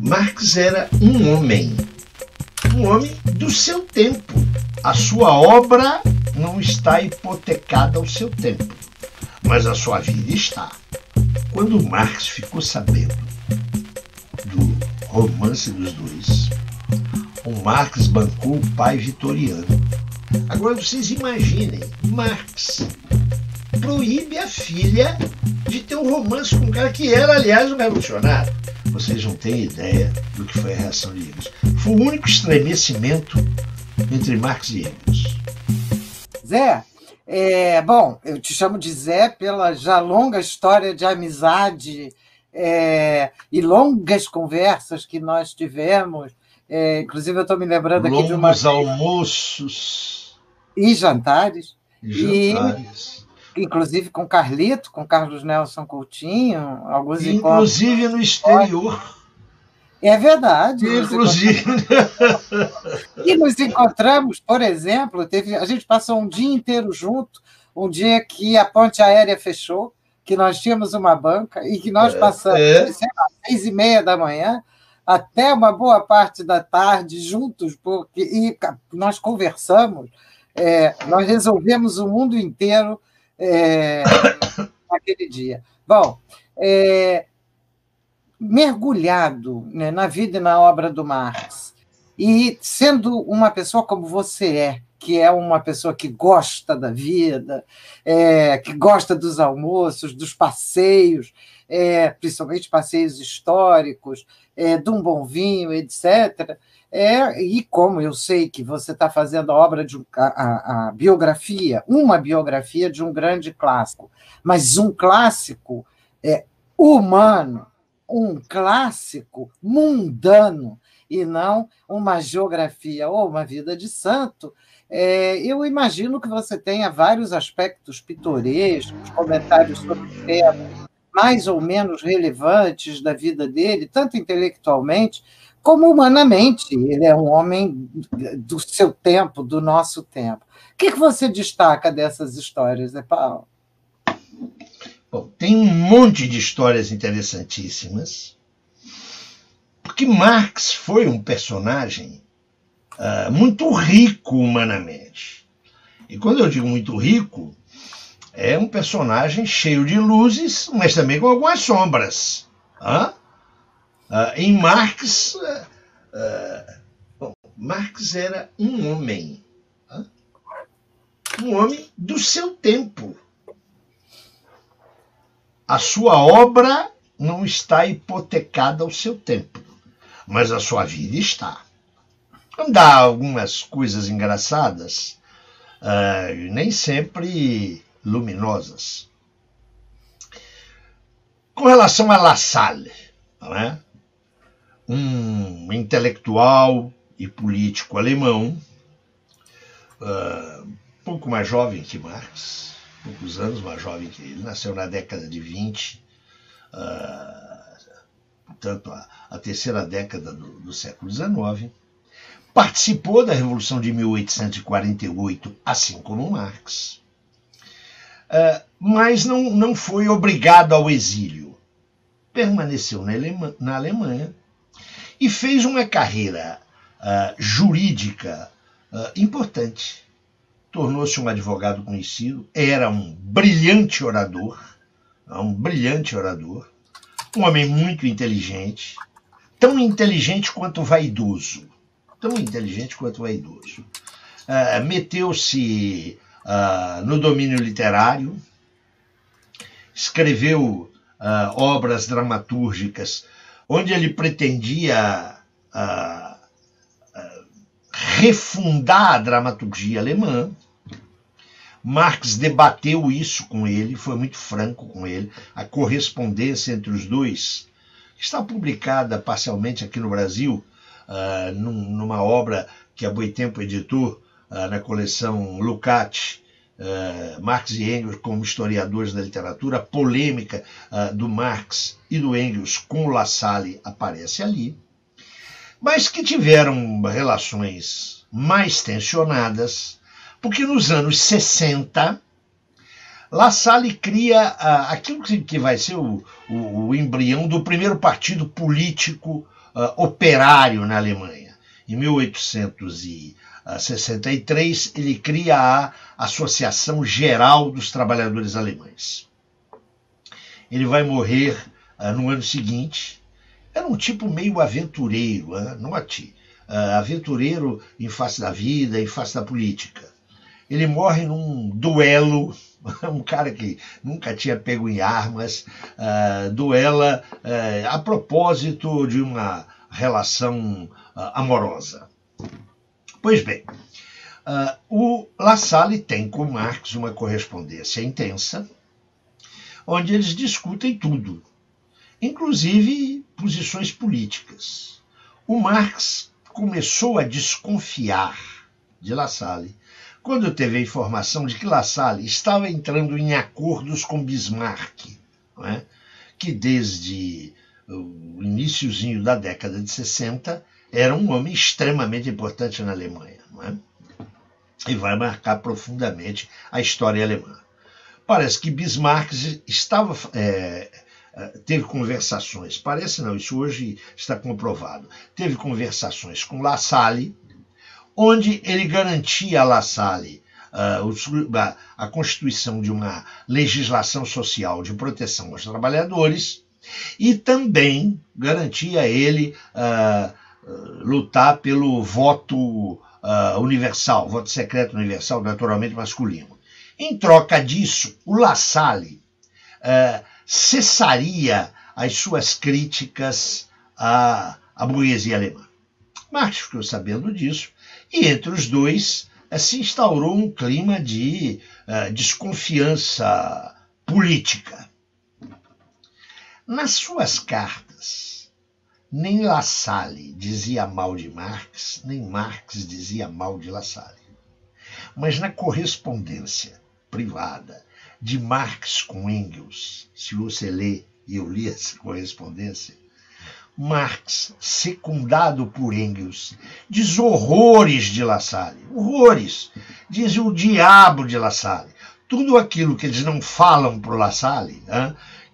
Marx era um homem do seu tempo. A sua obra não está hipotecada ao seu tempo, mas a sua vida está. Quando Marx ficou sabendo do romance dos dois, o Marx bancou o pai vitoriano. Agora vocês imaginem, Marx proíbe a filha de ter um romance com um cara que era, aliás, um revolucionário. Vocês não têm ideia do que foi a reação de Engels. Foi o único estremecimento entre Marx e Engels. Zé, bom, eu te chamo de Zé pela já longa história de amizade e longas conversas que nós tivemos. Inclusive, eu estou me lembrando aqui de longos almoços e jantares. jantares. Inclusive com Carlito, com Carlos Nelson Coutinho, alguns inclusive no exterior. É verdade. Inclusive. E nos encontramos, por exemplo, a gente passou um dia inteiro junto, um dia que a ponte aérea fechou, que nós tínhamos uma banca e que nós passamos às 6h30 da manhã até uma boa parte da tarde juntos, e nós conversamos, nós resolvemos o mundo inteiro naquele dia. Bom, mergulhado, né, na vida e na obra do Marx, e sendo uma pessoa como você que é uma pessoa que gosta da vida, que gosta dos almoços, dos passeios, principalmente passeios históricos, de um bom vinho, etc., e como eu sei que você está fazendo a obra de a biografia, uma biografia de um grande clássico, mas um clássico humano, um clássico mundano, e não uma geografia ou uma vida de santo, eu imagino que você tenha vários aspectos pitorescos, comentários sobre temas mais ou menos relevantes da vida dele, tanto intelectualmente como humanamente. Ele é um homem do seu tempo, do nosso tempo. O que você destaca dessas histórias, Zé Paulo? Bom, tem um monte de histórias interessantíssimas, porque Marx foi um personagem muito rico humanamente. E quando eu digo muito rico, é um personagem cheio de luzes, mas também com algumas sombras. Em Marx, Marx era um homem do seu tempo. A sua obra não está hipotecada ao seu tempo, mas a sua vida está. Vamos dar algumas coisas engraçadas, nem sempre luminosas. Com relação a La Salle, não é? Um intelectual e político alemão, pouco mais jovem que Marx, poucos anos mais jovem que ele, nasceu na década de 20, portanto, a terceira década do século XIX, participou da Revolução de 1848, assim como Marx, mas não foi obrigado ao exílio. Permaneceu na Alemanha e fez uma carreira jurídica importante. Tornou-se um advogado conhecido, era um brilhante orador, um homem muito inteligente, tão inteligente quanto vaidoso. Meteu-se no domínio literário, escreveu obras dramatúrgicas onde ele pretendia refundar a dramaturgia alemã. Marx debateu isso com ele, foi muito franco com ele. A correspondência entre os dois está publicada parcialmente aqui no Brasil, numa obra que a Boitempo editou, na coleção Lukács, Marx e Engels como historiadores da literatura. A polêmica do Marx e do Engels com o La Salle aparece ali, mas que tiveram relações mais tensionadas, porque nos anos 60, La Salle cria aquilo que vai ser o embrião do primeiro partido político operário na Alemanha. Em 1863, ele cria a Associação Geral dos Trabalhadores Alemães. Ele vai morrer no ano seguinte. Era um tipo meio aventureiro, note, aventureiro em face da vida, em face da política. Ele morre num duelo, um cara que nunca tinha pego em armas, duela a propósito de uma relação amorosa. Pois bem, o Lassalle tem com Marx uma correspondência intensa, onde eles discutem tudo, inclusive posições políticas. O Marx começou a desconfiar de Lassalle quando teve a informação de que Lassalle estava entrando em acordos com Bismarck, não é? Que desde o iniciozinho da década de 60 era um homem extremamente importante na Alemanha, não é? E vai marcar profundamente a história alemã. Parece que Bismarck teve conversações, parece não, isso hoje está comprovado, teve conversações com Lassalle, onde ele garantia a Lassalle a constituição de uma legislação social de proteção aos trabalhadores e também garantia a ele lutar pelo voto universal, voto secreto universal, naturalmente masculino. Em troca disso, o Lassalle cessaria as suas críticas à burguesia alemã. Marx ficou sabendo disso e entre os dois se instaurou um clima de desconfiança política. Nas suas cartas, nem Lassalle dizia mal de Marx, nem Marx dizia mal de Lassalle. Mas na correspondência privada de Marx com Engels, se você lê, e eu li essa correspondência, Marx, secundado por Engels, diz horrores de Lassalle, horrores, diz o diabo de Lassalle. Tudo aquilo que eles não falam para o Lassalle,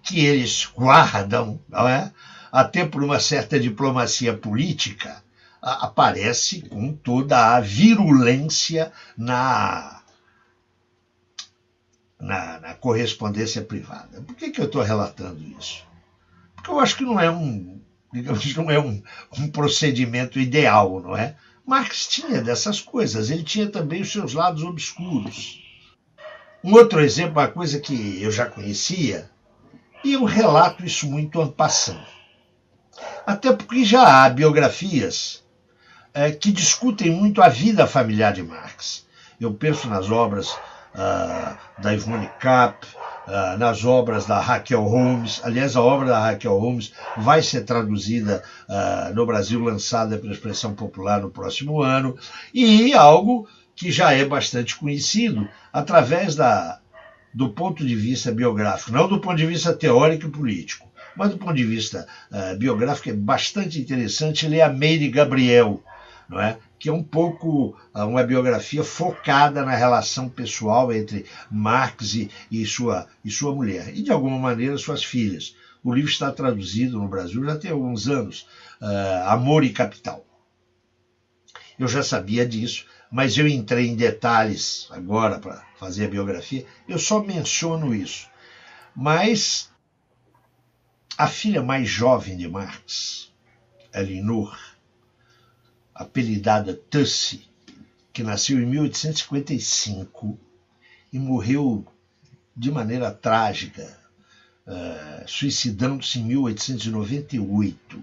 que eles guardam, não é? Até por uma certa diplomacia política, aparece com toda a virulência na correspondência privada. Por que eu estou relatando isso? Porque eu acho que não é um procedimento ideal, não é? Marx tinha dessas coisas, ele tinha também os seus lados obscuros. Um outro exemplo, uma coisa que eu já conhecia, e eu relato isso muito en passant. Até porque já há biografias que discutem muito a vida familiar de Marx. Eu penso nas obras da Yvonne Kapp, nas obras da Raquel Holmes. Aliás, a obra da Raquel Holmes vai ser traduzida no Brasil, lançada pela Expressão Popular no próximo ano, e algo que já é bastante conhecido através do ponto de vista biográfico, não do ponto de vista teórico e político, mas do ponto de vista biográfico é bastante interessante ler a Meire Gabriel, não é? Que é um pouco uma biografia focada na relação pessoal entre Marx e sua mulher, e de alguma maneira suas filhas. O livro está traduzido no Brasil já tem alguns anos, Amor e Capital. Eu já sabia disso, mas eu entrei em detalhes agora para fazer a biografia, eu só menciono isso. Mas a filha mais jovem de Marx, Elinor, apelidada Tussi, que nasceu em 1855 e morreu de maneira trágica, suicidando-se em 1898.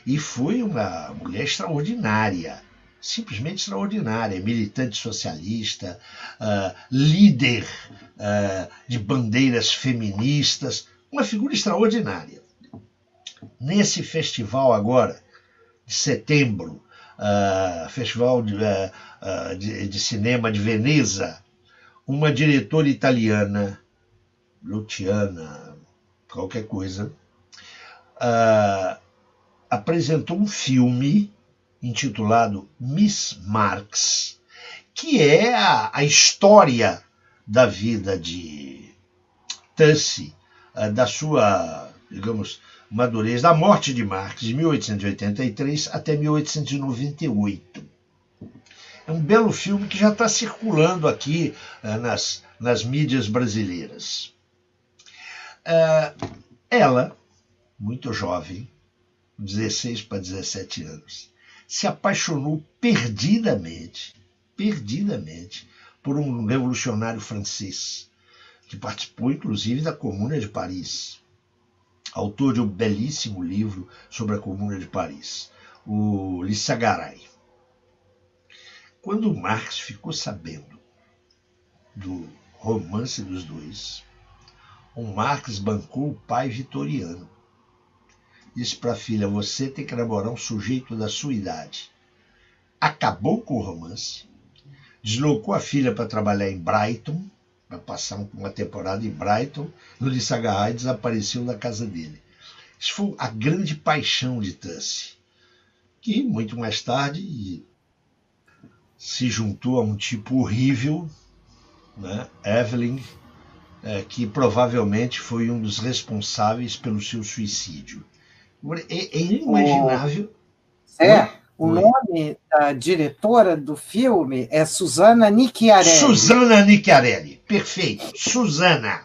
E foi uma mulher extraordinária, simplesmente extraordinária, militante socialista, líder de bandeiras feministas, uma figura extraordinária. Nesse festival agora, de setembro, Festival de Cinema de Veneza, uma diretora italiana, Luciana, qualquer coisa, apresentou um filme intitulado Miss Marx, que é a história da vida de Tussi, da sua, digamos, madurez, da morte de Marx, de 1883 até 1898. É um belo filme que já está circulando aqui nas mídias brasileiras. Ela, muito jovem, 16 para 17 anos, se apaixonou perdidamente por um revolucionário francês, que participou inclusive da Comuna de Paris, autor de um belíssimo livro sobre a Comuna de Paris, o Lissagaray. Quando Marx ficou sabendo do romance dos dois, o Marx bancou o pai vitoriano. Disse para a filha: você tem que namorar um sujeito da sua idade. Acabou com o romance, deslocou a filha para trabalhar em Brighton, para passar uma temporada em Brighton, no Lissagaray, desapareceu da casa dele. Isso foi a grande paixão de Tussey, que muito mais tarde se juntou a um tipo horrível, né, Evelyn, que provavelmente foi um dos responsáveis pelo seu suicídio. É inimaginável. O nome da diretora do filme é Susana Nicchiarelli. Susana Nicchiarelli, perfeito. Susana.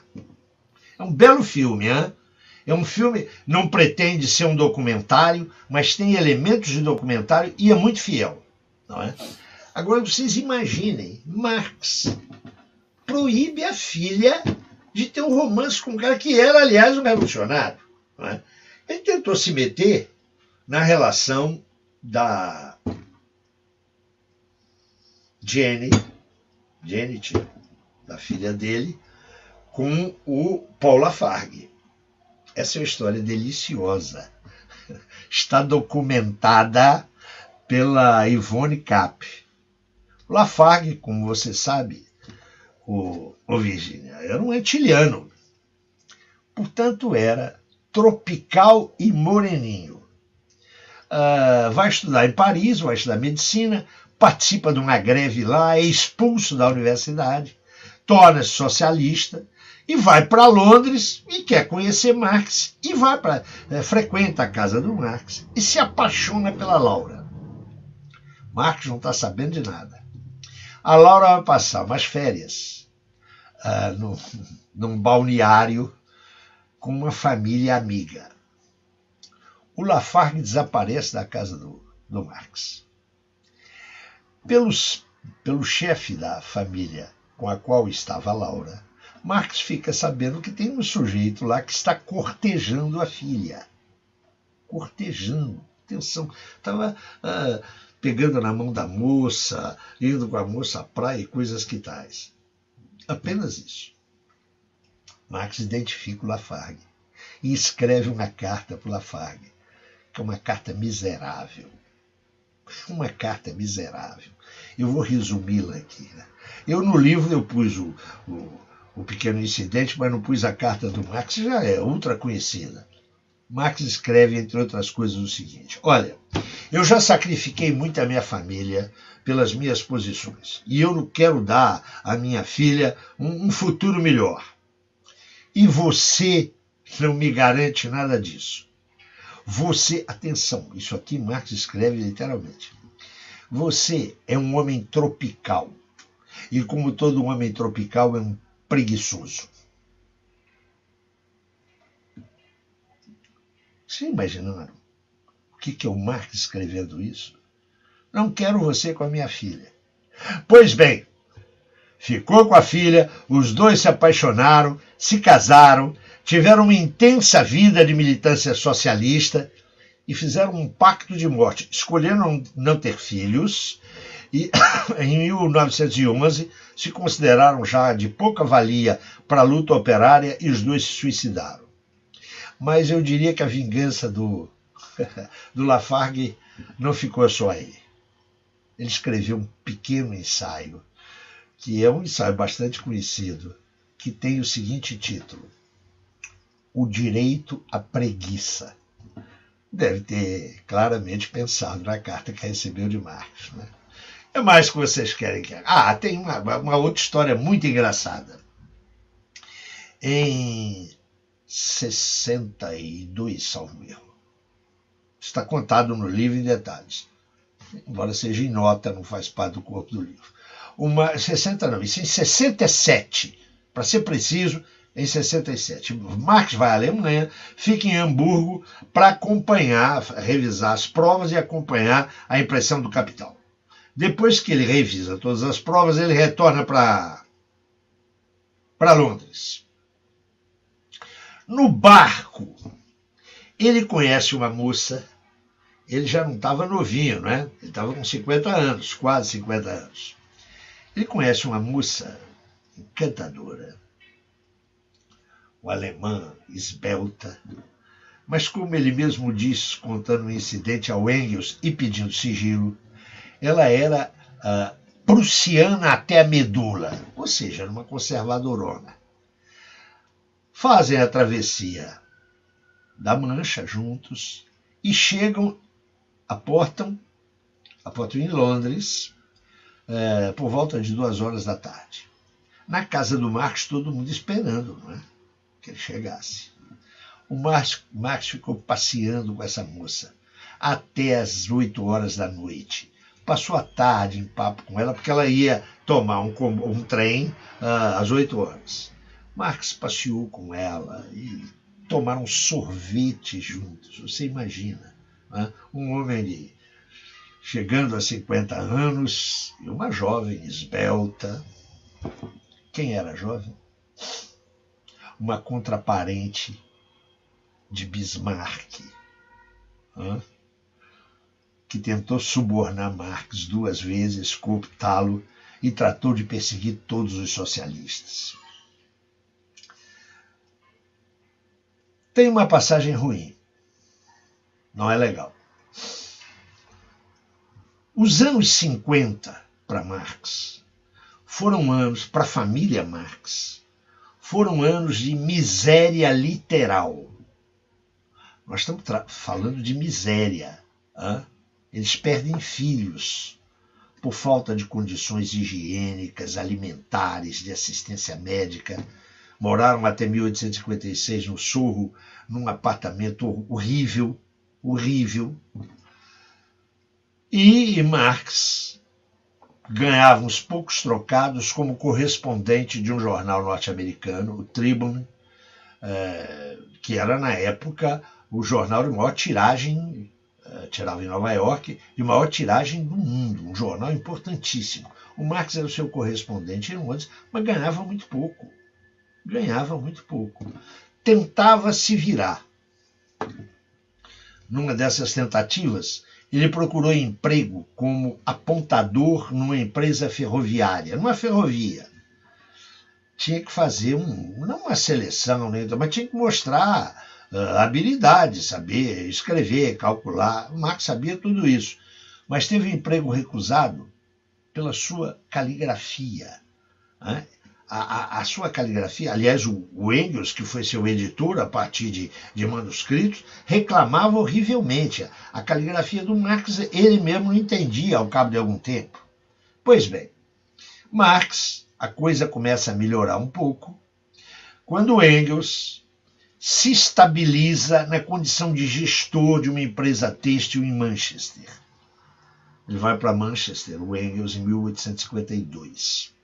É um belo filme, hein? É um filme, não pretende ser um documentário, mas tem elementos de documentário e é muito fiel, não é? Agora vocês imaginem, Marx proíbe a filha de ter um romance com um cara que era, aliás, um revolucionário, não é? Ele tentou se meter na relação da Janet, da filha dele, com o Paul Lafargue. Essa é uma história deliciosa. Está documentada pela Yvonne Kapp. O Lafargue, como você sabe, o Virginia, era um antiliano. Portanto, era tropical e moreninho. Vai estudar em Paris, vai estudar medicina, participa de uma greve lá, é expulso da universidade, torna-se socialista e vai para Londres e quer conhecer Marx e frequenta a casa do Marx e se apaixona pela Laura. Marx não está sabendo de nada. A Laura vai passar umas férias num balneário com uma família amiga. O Lafargue desaparece da casa do Marx. Pelo chefe da família com a qual estava a Laura, Marx fica sabendo que tem um sujeito lá que está cortejando a filha. Cortejando. Atenção, estava pegando na mão da moça, indo com a moça à praia e coisas que tais. Apenas isso. Marx identifica o Lafargue e escreve uma carta para o Lafargue, que é uma carta miserável. Uma carta miserável. Eu vou resumi-la aqui. Né? No livro eu pus o pequeno incidente, mas não pus a carta do Marx, já é ultra conhecida. Marx escreve, entre outras coisas, o seguinte: olha, eu já sacrifiquei muito a minha família pelas minhas posições, e eu não quero dar à minha filha um futuro melhor. E você não me garante nada disso. Você, atenção, isso aqui Marx escreve literalmente. Você é um homem tropical, e como todo homem tropical é um preguiçoso. Você imaginaram o que é o Marx escrevendo isso? Não quero você com a minha filha. Pois bem, ficou com a filha, os dois se apaixonaram, se casaram, tiveram uma intensa vida de militância socialista e fizeram um pacto de morte. Escolheram não ter filhos e, em 1911, se consideraram já de pouca valia para a luta operária e os dois se suicidaram. Mas eu diria que a vingança do Lafargue não ficou só aí. Ele escreveu um pequeno ensaio, que é um ensaio bastante conhecido, que tem o seguinte título: O Direito à Preguiça. Deve ter claramente pensado na carta que recebeu de Marx. Né? É mais que vocês querem que... tem uma outra história muito engraçada. Em 62, salvo erro. Está contado no livro em detalhes. Embora seja em nota, não faz parte do corpo do livro. Isso em 67, para ser preciso, em 67. Marx vai à Alemanha, fica em Hamburgo para acompanhar, revisar as provas e acompanhar a impressão do capital. Depois que ele revisa todas as provas, ele retorna para Londres. No barco, ele conhece uma moça. Ele já não estava novinho, né? Ele estava com 50 anos, quase 50 anos. Ele conhece uma moça encantadora, uma alemã esbelta, mas como ele mesmo diz, contando um incidente ao Engels e pedindo sigilo, ela era prussiana até a medula, ou seja, era uma conservadorona. Fazem a travessia da Mancha juntos e chegam, aportam em Londres por volta de 2 horas da tarde. Na casa do Marx, todo mundo esperando, não é? Que ele chegasse. O Marx ficou passeando com essa moça até as 8 horas da noite. Passou a tarde em papo com ela, porque ela ia tomar um trem às 8 horas. Marx passeou com ela e tomaram sorvete juntos. Você imagina, né? Um homem chegando a 50 anos e uma jovem esbelta. Quem era jovem? Uma contraparente de Bismarck, que tentou subornar Marx 2 vezes, cooptá-lo e tratou de perseguir todos os socialistas. Tem uma passagem ruim. Não é legal. Os anos 50 para Marx foram anos, para a família Marx, foram anos de miséria literal. Nós estamos falando de miséria. Eles perdem filhos por falta de condições higiênicas, alimentares, de assistência médica. Moraram até 1856 no Sorro, num apartamento horrível. E Marx ganhava uns poucos trocados como correspondente de um jornal norte-americano, o Tribune, que era, na época, o jornal de maior tiragem, tirava em Nova York, de maior tiragem do mundo, um jornal importantíssimo. O Marx era o seu correspondente em Londres, mas ganhava muito pouco. Tentava se virar. Numa dessas tentativas, ele procurou emprego como apontador numa empresa ferroviária, numa ferrovia. Tinha que fazer não uma seleção, né, mas tinha que mostrar habilidade, saber escrever, calcular. O Marx sabia tudo isso, mas teve um emprego recusado pela sua caligrafia. Né? A sua caligrafia, aliás, o Engels, que foi seu editor a partir de manuscritos, reclamava horrivelmente. A caligrafia do Marx ele mesmo não entendia ao cabo de algum tempo. Pois bem, Marx, a coisa começa a melhorar um pouco, quando Engels se estabiliza na condição de gestor de uma empresa têxtil em Manchester. Ele vai para Manchester, o Engels, em 1852.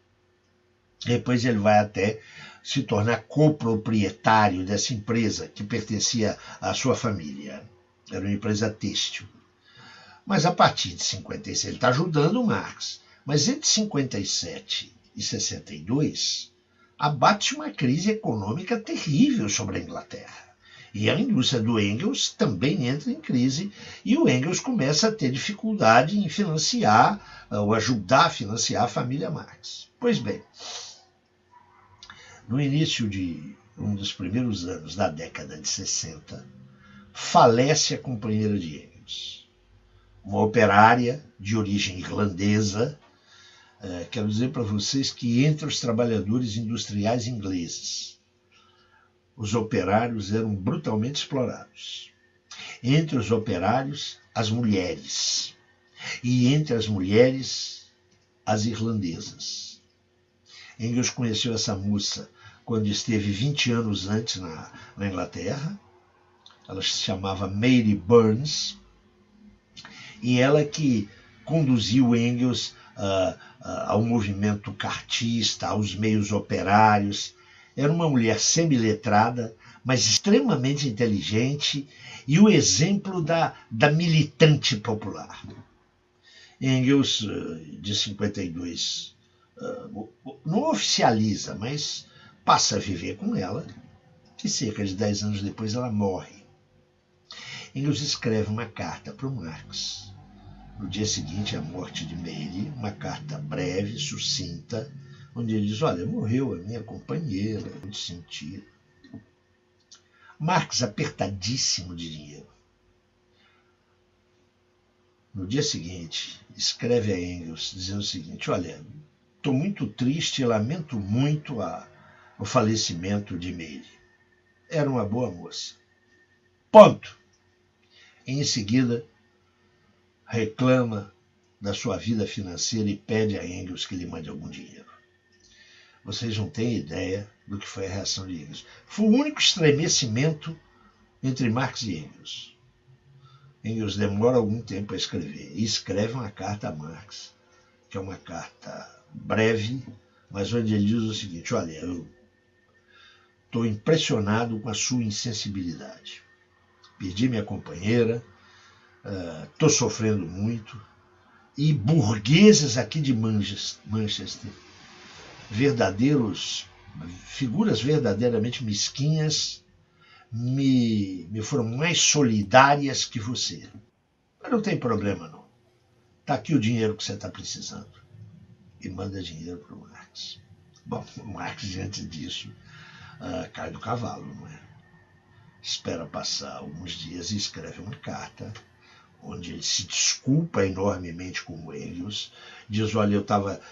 Depois ele vai até se tornar coproprietário dessa empresa que pertencia à sua família. Era uma empresa têxtil. Mas a partir de 56, ele está ajudando o Marx. Mas entre 57 e 62, abate uma crise econômica terrível sobre a Inglaterra. E a indústria do Engels também entra em crise e o Engels começa a ter dificuldade em financiar ou ajudar a financiar a família Marx. Pois bem, no início de um dos primeiros anos da década de 60, falece a companheira de Engels, uma operária de origem irlandesa. Quero dizer para vocês que entre os trabalhadores industriais ingleses, os operários eram brutalmente explorados. Entre os operários, as mulheres. E entre as mulheres, as irlandesas. Engels conheceu essa moça quando esteve 20 anos antes na Inglaterra. Ela se chamava Mary Burns, e ela que conduziu Engels ao movimento cartista, aos meios operários. Era uma mulher semiletrada, mas extremamente inteligente e o exemplo da militante popular. Engels, de 52, não oficializa, mas passa a viver com ela, e cerca de 10 anos depois ela morre. Engels escreve uma carta para o Marx, no dia seguinte à morte de Mary, uma carta breve, sucinta, onde ele diz: olha, morreu a minha companheira, muito sentido. Marx apertadíssimo de dinheiro. No dia seguinte, escreve a Engels dizendo o seguinte: olha, estou muito triste e lamento muito o falecimento de Mary. Era uma boa moça. Ponto. Em seguida, reclama da sua vida financeira e pede a Engels que lhe mande algum dinheiro. Vocês não têm ideia do que foi a reação de Engels. Foi o único estremecimento entre Marx e Engels. Engels demora algum tempo a escrever e escreve uma carta a Marx, que é uma carta breve, mas onde ele diz o seguinte: olha, eu estou impressionado com a sua insensibilidade. Perdi minha companheira, estou sofrendo muito, e burgueses aqui de Manchester, figuras verdadeiramente mesquinhas, me foram mais solidárias que você. Mas não tem problema não. Está aqui o dinheiro que você está precisando. E manda dinheiro para o Marx. Bom, o Marx, diante disso, cai do cavalo, não é? Espera passar alguns dias e escreve uma carta onde ele se desculpa enormemente com o Engels, diz: olha,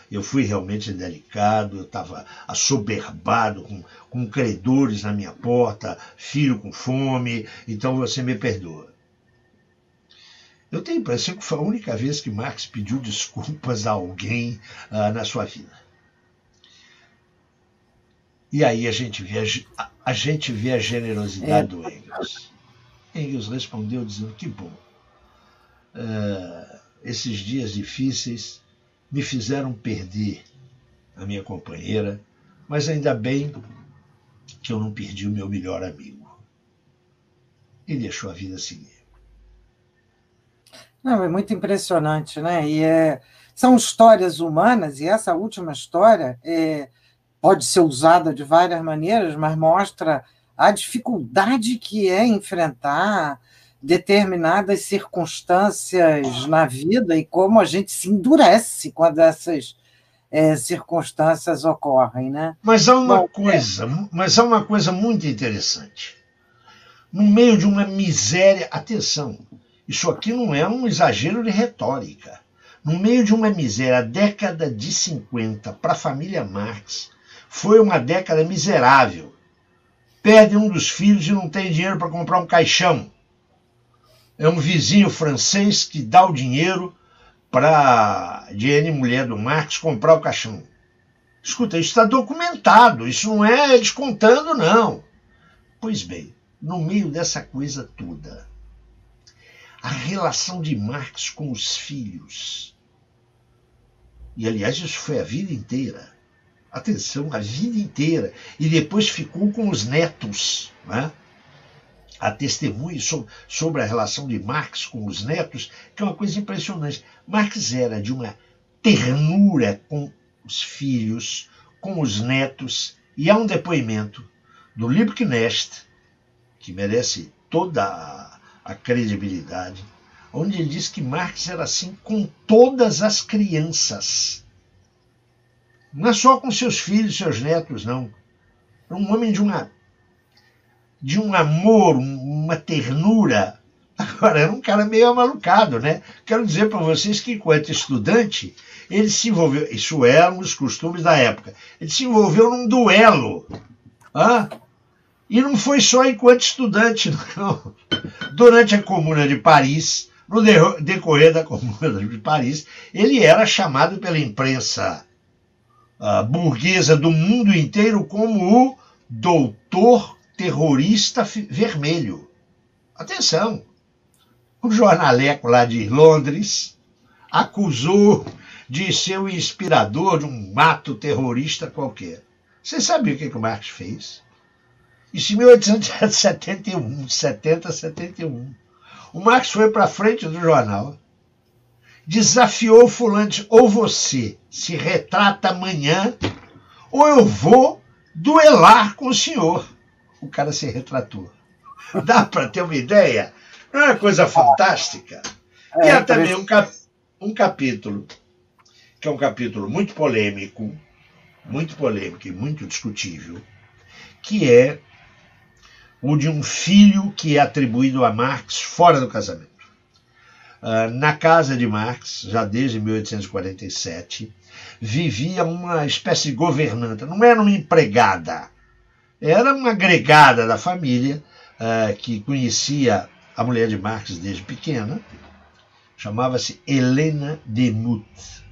eu fui realmente indelicado, eu estava assoberbado com credores na minha porta, filho com fome, então você me perdoa. Eu tenho a impressão que foi a única vez que Marx pediu desculpas a alguém na sua vida. E aí a gente vê a generosidade do Engels. Engels respondeu dizendo: que bom. Esses dias difíceis me fizeram perder a minha companheira, mas ainda bem que eu não perdi o meu melhor amigo. E deixou a vida seguir. Não, é muito impressionante, né? São histórias humanas, e essa última história pode ser usada de várias maneiras, mas mostra a dificuldade que é enfrentar determinadas circunstâncias na vida e como a gente se endurece quando essas circunstâncias ocorrem, né? Mas há uma coisa muito interessante. No meio de uma miséria, atenção, isso aqui não é um exagero de retórica. No meio de uma miséria, a década de 50 para a família Marx foi uma década miserável. Perde um dos filhos e não tem dinheiro para comprar um caixão. É um vizinho francês que dá o dinheiro para a Diane, mulher do Marx, comprar o caixão. Escuta, isso está documentado, isso não é eles contando, não. Pois bem, no meio dessa coisa toda, a relação de Marx com os filhos, e aliás isso foi a vida inteira, atenção, a vida inteira, e depois ficou com os netos, né? A testemunha sobre a relação de Marx com os netos, que é uma coisa impressionante. Marx era de uma ternura com os filhos, com os netos, e há um depoimento do Liebknecht, que merece toda a credibilidade, onde ele diz que Marx era assim com todas as crianças. Não é só com seus filhos, seus netos, não. Era um homem de um amor, uma ternura. Agora, era um cara meio amalucado, né? Quero dizer para vocês que, enquanto estudante, ele se envolveu, isso era um dos costumes da época, ele se envolveu num duelo. E não foi só enquanto estudante, não. Durante a Comuna de Paris, no decorrer da Comuna de Paris, ele era chamado pela imprensa burguesa do mundo inteiro como doutor terrorista vermelho. Atenção! O jornaleco lá de Londres acusou de ser o inspirador de um ato terrorista qualquer. Você sabia o que o Marx fez? Isso em 1871, 71. O Marx foi para frente do jornal, desafiou o fulano, ou você se retrata amanhã, ou eu vou duelar com o senhor. O cara se retratou. Dá para ter uma ideia? Não é uma coisa fantástica? E há também um capítulo, que é um capítulo muito polêmico e muito discutível, que é o de um filho que é atribuído a Marx fora do casamento. Na casa de Marx, já desde 1847, vivia uma espécie de governanta, não era uma empregada, era uma agregada da família que conhecia a mulher de Marx desde pequena, chamava-se Helena Demuth.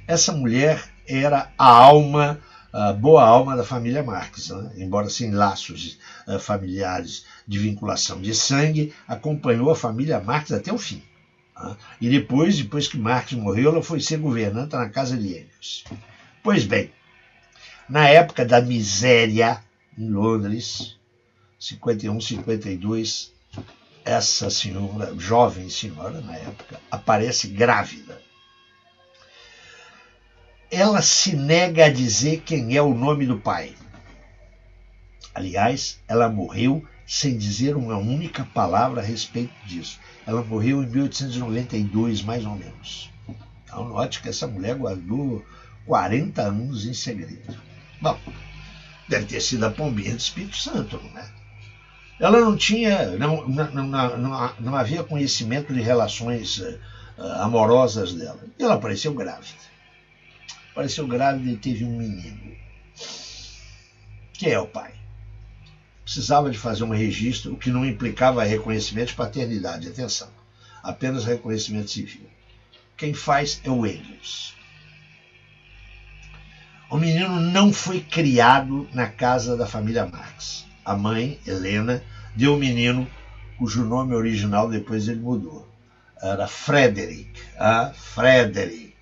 Essa mulher era a boa alma da família Marx, né? Embora sem laços familiares de vinculação de sangue, acompanhou a família Marx até o fim. E depois que Marx morreu, ela foi ser governanta na casa de Engels. Pois bem, na época da miséria em Londres, 51, 52, essa senhora, jovem senhora na época, aparece grávida. Ela se nega a dizer quem é o nome do pai. Aliás, ela morreu sem dizer uma única palavra a respeito disso. Ela morreu em 1892, mais ou menos. Então, note que essa mulher guardou 40 anos em segredo. Bom, deve ter sido a pombinha do Espírito Santo, não é? Ela não tinha, não havia conhecimento de relações amorosas dela. E ela apareceu grávida. Apareceu grávida e teve um menino. Quem é o pai? Precisava de fazer um registro, o que não implicava reconhecimento de paternidade. Atenção, apenas reconhecimento civil. Quem faz é o Engels. O menino não foi criado na casa da família Marx. A mãe, Helena, deu o menino, cujo nome original depois ele mudou. Era Frederick. Frederick.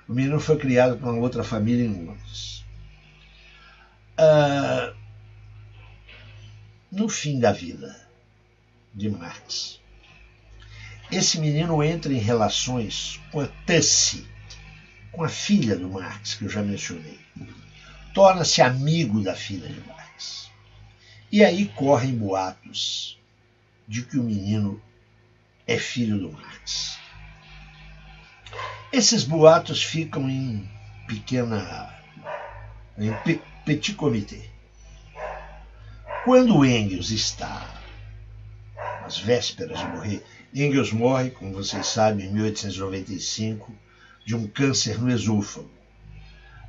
O menino foi criado por uma outra família em Londres. No fim da vida de Marx, esse menino entra em relações com a Tussie, com a filha do Marx, que eu já mencionei. Torna-se amigo da filha de Marx. E aí correm boatos de que o menino é filho do Marx. Esses boatos ficam em petit comité. Quando Engels está às vésperas de morrer, Engels morre, como vocês sabem, em 1895, de um câncer no esôfago.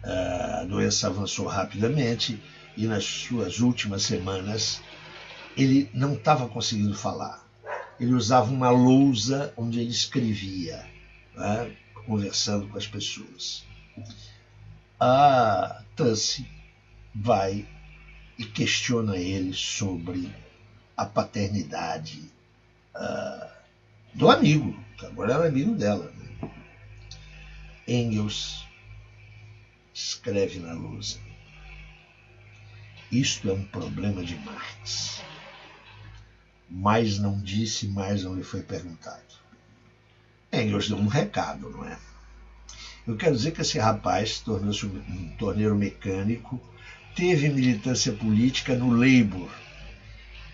A doença avançou rapidamente e nas suas últimas semanas ele não estava conseguindo falar. Ele usava uma lousa onde ele escrevia, conversando com as pessoas. A Tussie vai e questiona ele sobre a paternidade do amigo, que agora era amigo dela. Engels escreve na lousa: isto é um problema de Marx. Mais não disse, mais não lhe foi perguntado. Engels deu um recado, não é? Eu quero dizer que esse rapaz tornou-se um torneiro mecânico, teve militância política no Labour.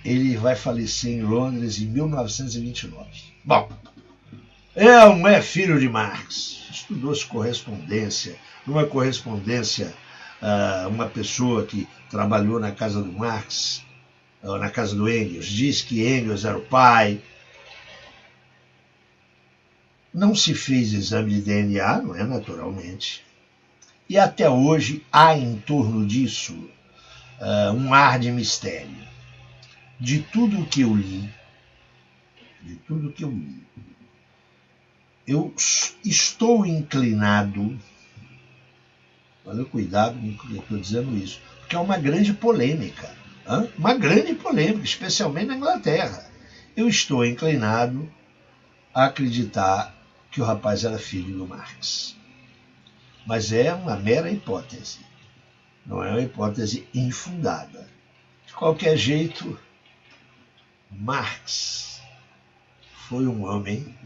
Ele vai falecer em Londres em 1929. Bom, não é filho de Marx. Estudou-se correspondência. Numa correspondência, uma pessoa que trabalhou na casa do Marx, na casa do Engels, diz que Engels era o pai. Não se fez exame de DNA, não é, naturalmente. E até hoje há em torno disso um ar de mistério. De tudo o que eu li, eu estou inclinado, olha, cuidado com o que eu estou dizendo isso, que é uma grande polêmica. Uma grande polêmica, especialmente na Inglaterra. Eu estou inclinado a acreditar que o rapaz era filho do Marx. Mas é uma mera hipótese. Não é uma hipótese infundada. De qualquer jeito, Marx foi um homem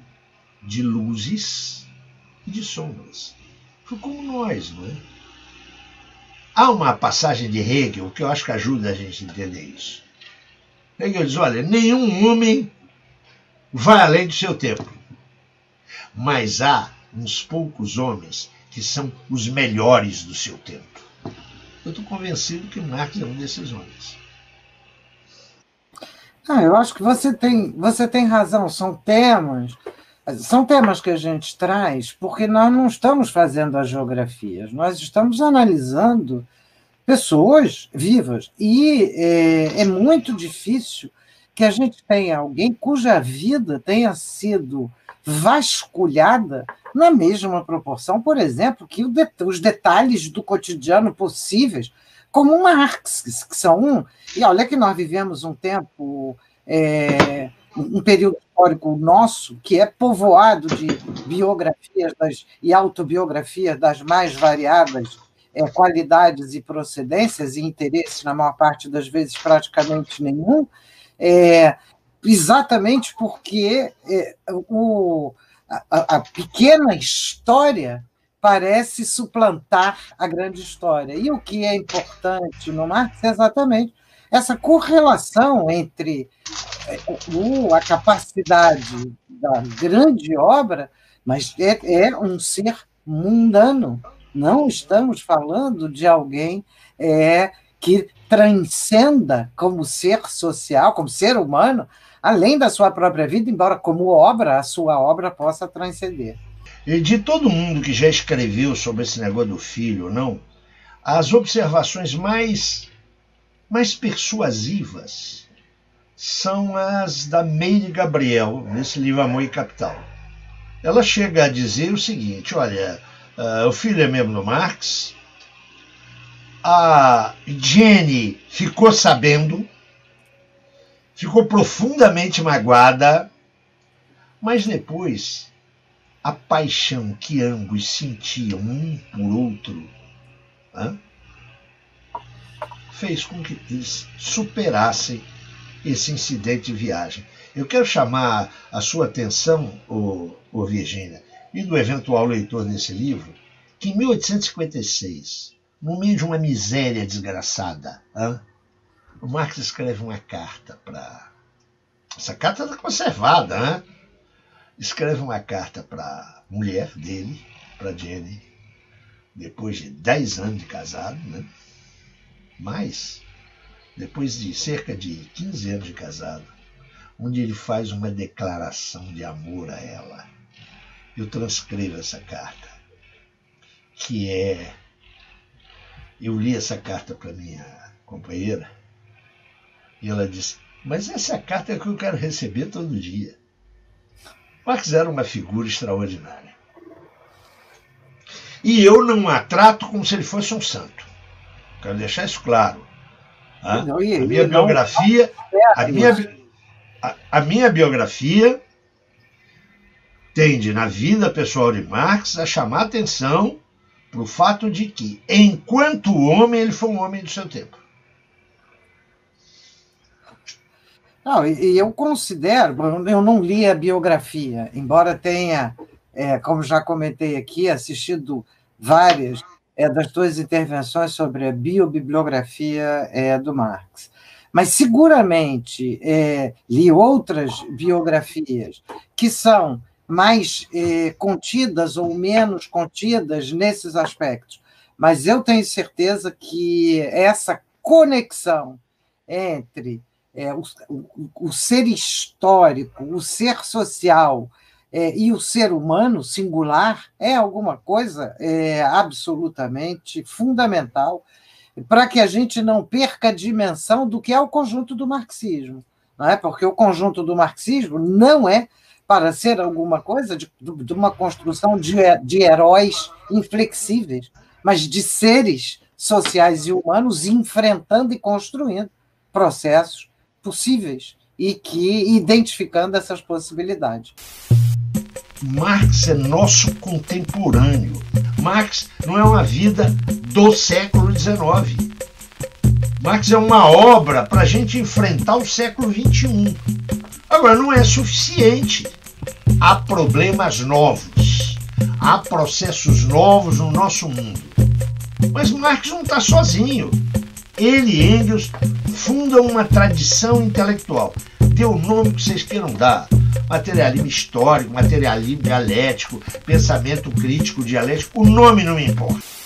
de luzes e de sombras. Foi como nós, não é? Há uma passagem de Hegel que eu acho que ajuda a gente a entender isso. Hegel diz, olha, nenhum homem vai além do seu tempo. Mas há uns poucos homens que são os melhores do seu tempo. Eu estou convencido que Marx é um desses homens. Eu acho que você tem razão. São temas que a gente traz porque nós não estamos fazendo as geografias, nós estamos analisando pessoas vivas. E é muito difícil que a gente tenha alguém cuja vida tenha sido vasculhada na mesma proporção, por exemplo, que os detalhes do cotidiano possíveis, como Marx, que são E olha que nós vivemos um tempo, um período histórico nosso, que é povoado de biografias e autobiografias das mais variadas qualidades e procedências, e interesses, na maior parte das vezes, praticamente nenhum, exatamente porque a pequena história parece suplantar a grande história. E o que é importante no Marx é exatamente essa correlação entre a capacidade da grande obra, mas é um ser mundano. Não estamos falando de alguém que transcenda como ser social, como ser humano, além da sua própria vida, embora como obra, a sua obra possa transcender. E de todo mundo que já escreveu sobre esse negócio do filho, não, as observações mais persuasivas são as da Meire Gabriel, nesse livro Amor e Capital. Ela chega a dizer o seguinte, olha, o filho é membro do Marx, a Jenny ficou sabendo, ficou profundamente magoada, mas depois a paixão que ambos sentiam um por outro fez com que eles superassem esse incidente de viagem. Eu quero chamar a sua atenção, Virgínia, e do eventual leitor desse livro, que em 1856, no meio de uma miséria desgraçada, o Marx escreve uma carta para... Essa carta está conservada, escreve uma carta para a mulher dele, para Jenny, depois de 10 anos de casado, mas depois de cerca de 15 anos de casado, onde ele faz uma declaração de amor a ela. Eu transcrevo essa carta, que eu li essa carta para minha companheira, e ela disse, mas essa carta é que eu quero receber todo dia. Marx era uma figura extraordinária. E eu não a trato como se ele fosse um santo. Quero deixar isso claro. A minha biografia tende, na vida pessoal de Marx, a chamar atenção para o fato de que, enquanto homem, ele foi um homem do seu tempo. Não, e eu considero, eu não li a biografia, embora tenha, como já comentei aqui, assistido várias das tuas intervenções sobre a biobibliografia do Marx. Mas seguramente li outras biografias que são mais contidas ou menos contidas nesses aspectos. Mas eu tenho certeza que essa conexão entre o ser histórico, o ser social e o ser humano singular é alguma coisa absolutamente fundamental para que a gente não perca a dimensão do que é o conjunto do marxismo. Não é? Porque o conjunto do marxismo não é para ser alguma coisa de uma construção de heróis inflexíveis, mas de seres sociais e humanos, enfrentando e construindo processos possíveis e que identificando essas possibilidades. Marx é nosso contemporâneo. Marx não é uma vida do século XIX. Marx é uma obra para a gente enfrentar o século XXI. Agora, não é suficiente. Há problemas novos, há processos novos no nosso mundo. Mas Marx não está sozinho. Ele e Engels fundam uma tradição intelectual. Dê o nome que vocês queiram dar. Materialismo histórico, materialismo dialético, pensamento crítico dialético, o nome não me importa.